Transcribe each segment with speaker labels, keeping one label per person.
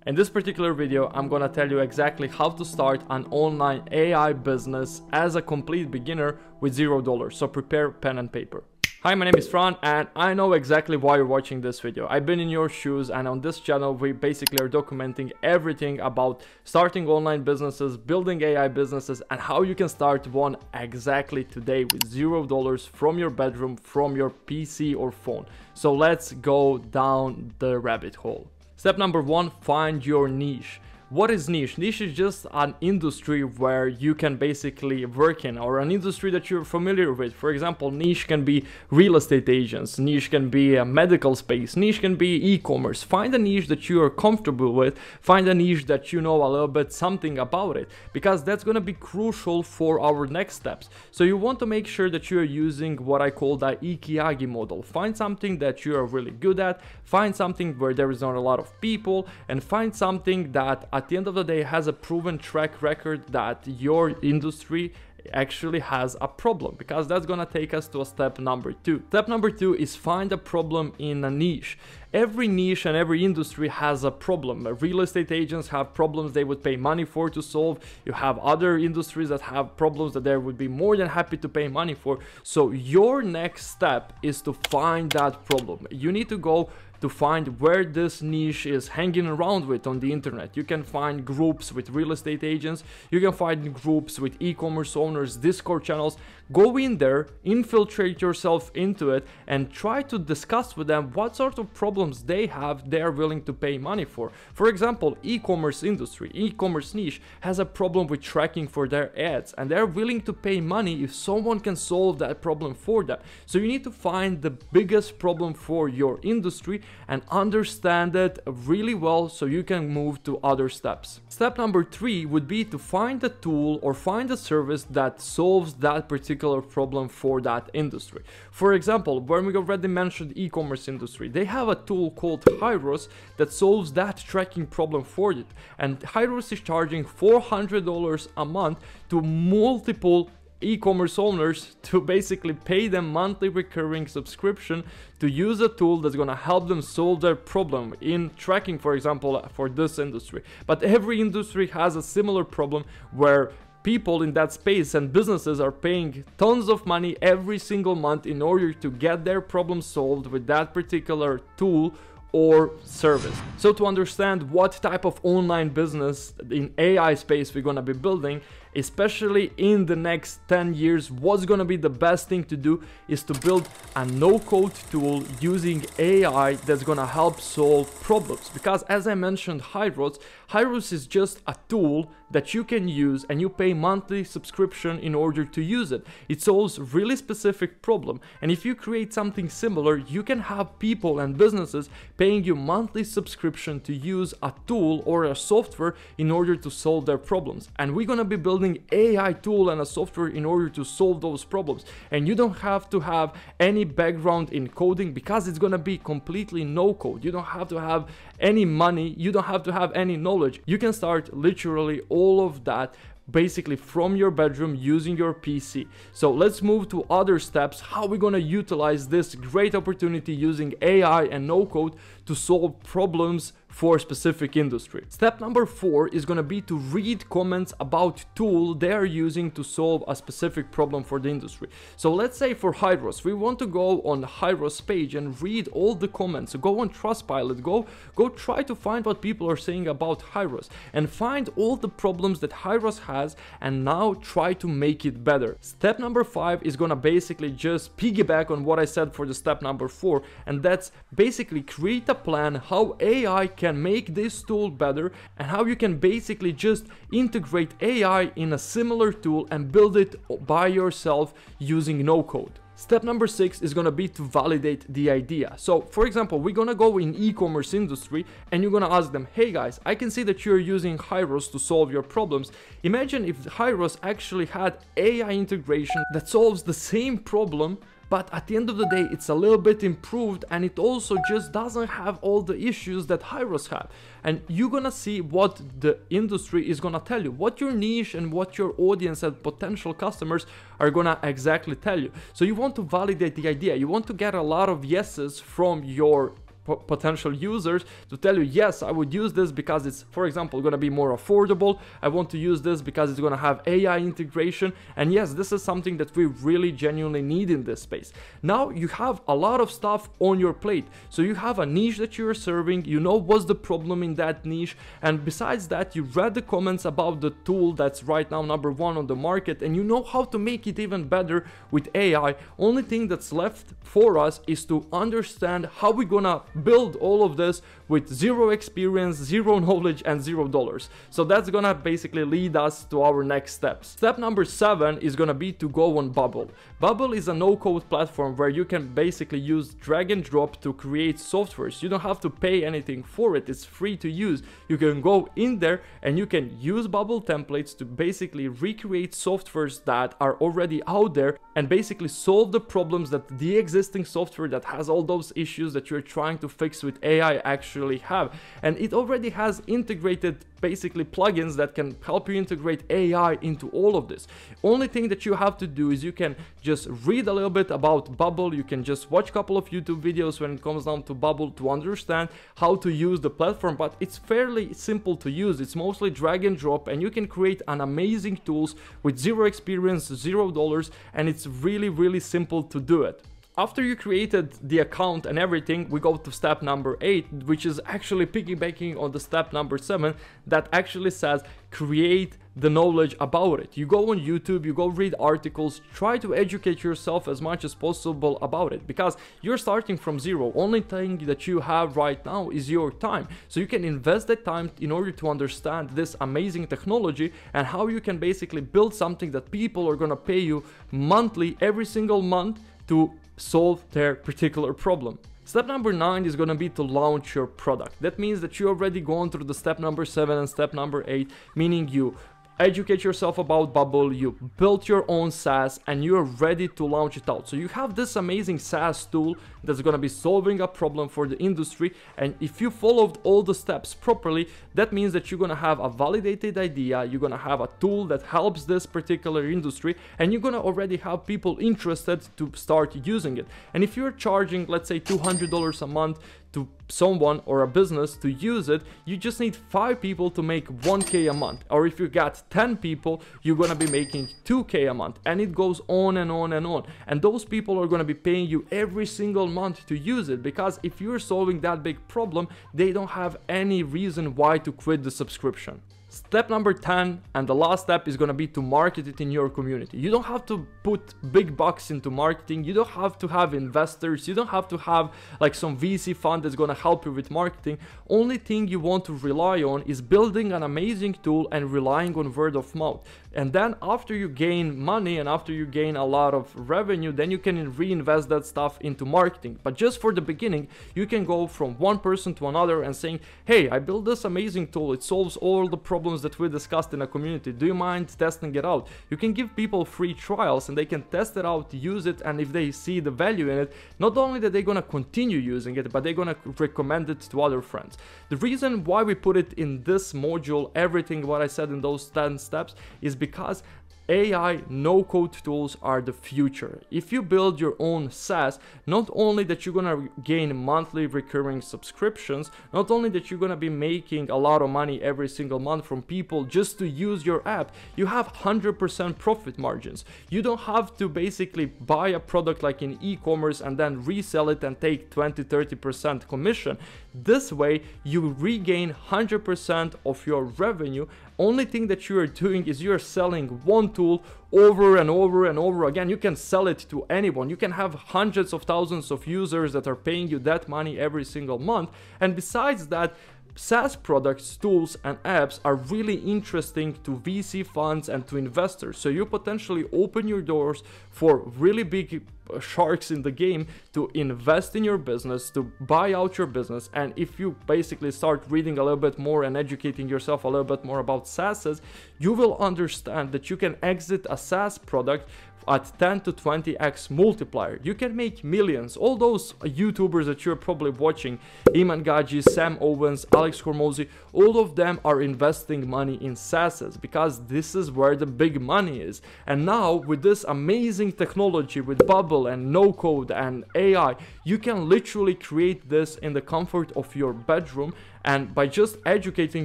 Speaker 1: In this particular video, I'm gonna tell you exactly how to start an online AI business as a complete beginner with $0. So prepare pen and paper. Hi, my name is Fran and I know exactly why you're watching this video. I've been in your shoes, and on this channel we basically are documenting everything about starting online businesses, building AI businesses, and how you can start one exactly today with $0 from your bedroom, from your PC or phone. So let's go down the rabbit hole. Step number one, find your niche. What is niche? Niche is just an industry where you can basically work in, or an industry that you're familiar with. For example, niche can be real estate agents, niche can be a medical space, niche can be e-commerce. Find a niche that you are comfortable with, find a niche that you know a little bit something about it, because that's going to be crucial for our next steps. So you want to make sure that you are using what I call the Ikigai model. Find something that you are really good at, find something where there is not a lot of people, and find something that at the end of the day has a proven track record that your industry actually has a problem, because that's gonna take us to a step number two. Step number two is find a problem in a niche. Every niche and every industry has a problem. Real estate agents have problems they would pay money for to solve. You have other industries that have problems that they would be more than happy to pay money for. So your next step is to find that problem. You need to go to find where this niche is hanging around with on the internet. You can find groups with real estate agents, you can find groups with e-commerce owners, Discord channels. Go in there, infiltrate yourself into it, and try to discuss with them what sort of problems they have they are willing to pay money for. For example, e-commerce industry, e-commerce niche has a problem with tracking for their ads, and they're willing to pay money if someone can solve that problem for them. So you need to find the biggest problem for your industry and understand it really well so you can move to other steps. Step number three would be to find a tool or find a service that solves that particular problem for that industry. For example, when we already mentioned e-commerce industry, they have a tool called Hyros that solves that tracking problem for it. And Hyros is charging $400 a month to multiple e-commerce owners to basically pay them monthly recurring subscription to use a tool that's going to help them solve their problem in tracking, for example, for this industry. But every industry has a similar problem where people in that space and businesses are paying tons of money every single month in order to get their problem solved with that particular tool or service. So to understand what type of online business in AI space we're gonna be building, especially in the next 10 years, what's gonna be the best thing to do is to build a no-code tool using AI that's gonna help solve problems. Because as I mentioned, Hyros is just a tool that you can use and you pay monthly subscription in order to use it. It solves really specific problem, and if you create something similar, you can have people and businesses paying you monthly subscription to use a tool or a software in order to solve their problems. And we're gonna be building AI tool and a software in order to solve those problems. And you don't have to have any background in coding, because it's gonna be completely no code. You don't have to have any money, you don't have to have any knowledge. You can start literally all of that basically from your bedroom using your PC. So let's move to other steps, how we're gonna utilize this great opportunity using AI and no code to solve problems for a specific industry. Step number four is gonna be to read comments about tool they are using to solve a specific problem for the industry. So let's say for Hyros, we want to go on the Hyros page and read all the comments. So go on Trustpilot, go try to find what people are saying about Hyros and find all the problems that Hyros has, and now try to make it better. Step number five is gonna basically just piggyback on what I said for the step number four, and that's basically create a plan how AI can make this tool better, and how you can basically just integrate AI in a similar tool and build it by yourself using no code. Step number six is gonna be to validate the idea. So for example, we're gonna go in e-commerce industry and you're gonna ask them, hey guys, I can see that you're using Hyros to solve your problems. Imagine if Hyros actually had AI integration that solves the same problem, but at the end of the day it's a little bit improved, and it also just doesn't have all the issues that Hyros have. And you're gonna see what the industry is gonna tell you, what your niche and what your audience and potential customers are gonna exactly tell you. So you want to validate the idea, you want to get a lot of yeses from your potential users to tell you, yes, I would use this because it's, for example, going to be more affordable. I want to use this because it's going to have AI integration. And yes, this is something that we really genuinely need in this space. Now you have a lot of stuff on your plate. So you have a niche that you're serving, you know what's the problem in that niche. And besides that, you read the comments about the tool that's right now number one on the market, and you know how to make it even better with AI. Only thing that's left for us is to understand how we're gonna build all of this with zero experience, zero knowledge, and $0. So that's gonna basically lead us to our next steps. Step number 7 is gonna be to go on Bubble. Bubble is a no-code platform where you can basically use drag and drop to create softwares. You don't have to pay anything for it, it's free to use. You can go in there and you can use Bubble templates to basically recreate softwares that are already out there and basically solve the problems that the existing software that has all those issues that you're trying to fix with AI actually have. And it already has integrated basically plugins that can help you integrate AI into all of this. Only thing that you have to do is you can just read a little bit about Bubble. You can just watch a couple of YouTube videos when it comes down to Bubble to understand how to use the platform, but it's fairly simple to use. It's mostly drag and drop, and you can create an amazing tools with zero experience, $0, and it's really simple to do it. After you created the account and everything, we go to step number 8, which is actually piggybacking on the step number 7 that actually says create the knowledge about it. You go on YouTube, you go read articles, try to educate yourself as much as possible about it, because you're starting from zero. Only thing that you have right now is your time. So you can invest that time in order to understand this amazing technology and how you can basically build something that people are gonna pay you monthly, every single month, to solve their particular problem. Step number 9 is going to be to launch your product. That means that you already gone through the step number 7 and step number 8, meaning you educate yourself about Bubble, you built your own SaaS, and you're ready to launch it out. So you have this amazing SaaS tool that's going to be solving a problem for the industry, and if you followed all the steps properly, that means that you're going to have a validated idea, you're going to have a tool that helps this particular industry, and you're going to already have people interested to start using it. And if you're charging, let's say, $200 a month to someone or a business to use it, you just need 5 people to make 1K a month. Or if you got 10 people, you're gonna be making 2K a month, and it goes on and on and on. And those people are gonna be paying you every single month to use it, because if you're solving that big problem, they don't have any reason why to quit the subscription. Step number 10 and the last step is going to be to market it in your community. You don't have to put big bucks into marketing. You don't have to have investors. You don't have to have like some VC fund that's going to help you with marketing. Only thing you want to rely on is building an amazing tool and relying on word of mouth. And then after you gain money and after you gain a lot of revenue, then you can reinvest that stuff into marketing. But just for the beginning, you can go from one person to another and saying, hey, I built this amazing tool. It solves all the problems that we discussed in a community. Do you mind testing it out? You can give people free trials and they can test it out, use it, and if they see the value in it, not only that they're gonna continue using it, but they're gonna recommend it to other friends. The reason why we put it in this module, everything what I said in those 10 steps, is because AI no-code tools are the future. If you build your own SaaS, not only that you're gonna gain monthly recurring subscriptions, not only that you're gonna be making a lot of money every single month from people just to use your app, you have 100% profit margins. You don't have to basically buy a product like in e-commerce and then resell it and take 20-30% commission. This way you regain 100% of your revenue. Only thing that you are doing is you're selling one tool over and over and over again. You can sell it to anyone. You can have hundreds of thousands of users that are paying you that money every single month. And besides that, SaaS products, tools, and apps are really interesting to VC funds and to investors. So you potentially open your doors for really big sharks in the game to invest in your business, to buy out your business. And if you basically start reading a little bit more and educating yourself a little bit more about SaaSes, you will understand that you can exit a SaaS product at 10 to 20x multiplier. You can make millions. All those YouTubers that you're probably watching, Iman Gaji, Sam Owens, Alex Hormozy, all of them are investing money in SaaS because this is where the big money is. And now with this amazing technology, with Bubble and no code and AI, you can literally create this in the comfort of your bedroom, and by just educating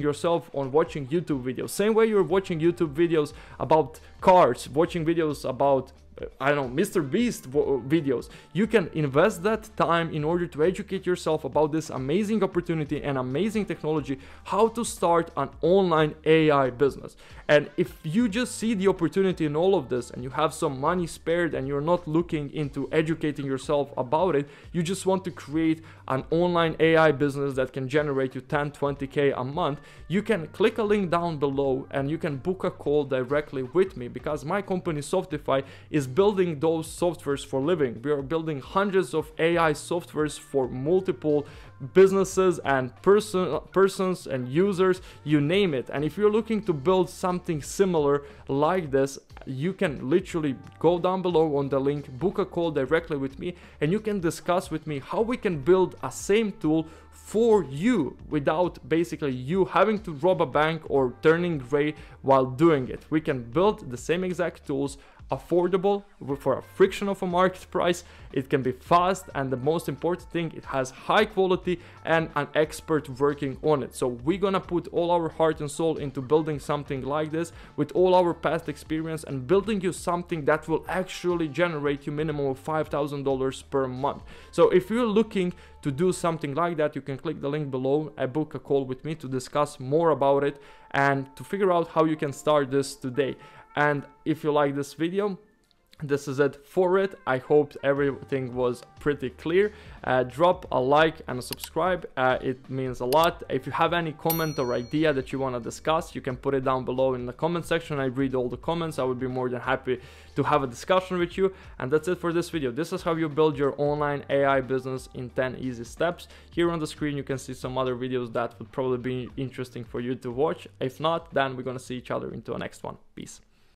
Speaker 1: yourself on watching YouTube videos. Same way you're watching YouTube videos about cars, watching videos about I don't know, Mr. Beast videos. You can invest that time in order to educate yourself about this amazing opportunity and amazing technology, how to start an online AI business. And if you just see the opportunity in all of this and you have some money spared and you're not looking into educating yourself about it, you just want to create an online AI business that can generate you 10-20k a month, you can click a link down below and you can book a call directly with me, because my company Softify is building those softwares for living. We are building hundreds of AI softwares for multiple businesses and persons and users, you name it. And if you're looking to build something similar like this, you can literally go down below on the link, book a call directly with me, and you can discuss with me how we can build a same tool for you without basically you having to rob a bank or turning gray while doing it. We can build the same exact tools, affordable for a fraction of a market price. It can be fast, and the most important thing, it has high quality and an expert working on it. So we're gonna put all our heart and soul into building something like this with all our past experience and building you something that will actually generate you minimum of $5,000 per month. So if you're looking to do something like that, you can click the link below and book a call with me to discuss more about it and to figure out how you can start this today. And if you like this video, this is it for it. I hope everything was pretty clear. Drop a like and a subscribe. It means a lot. If you have any comment or idea that you want to discuss, you can put it down below in the comment section. I read all the comments. I would be more than happy to have a discussion with you. And that's it for this video. This is how you build your online AI business in 10 easy steps. Here on the screen, you can see some other videos that would probably be interesting for you to watch. If not, then we're going to see each other into the next one. Peace.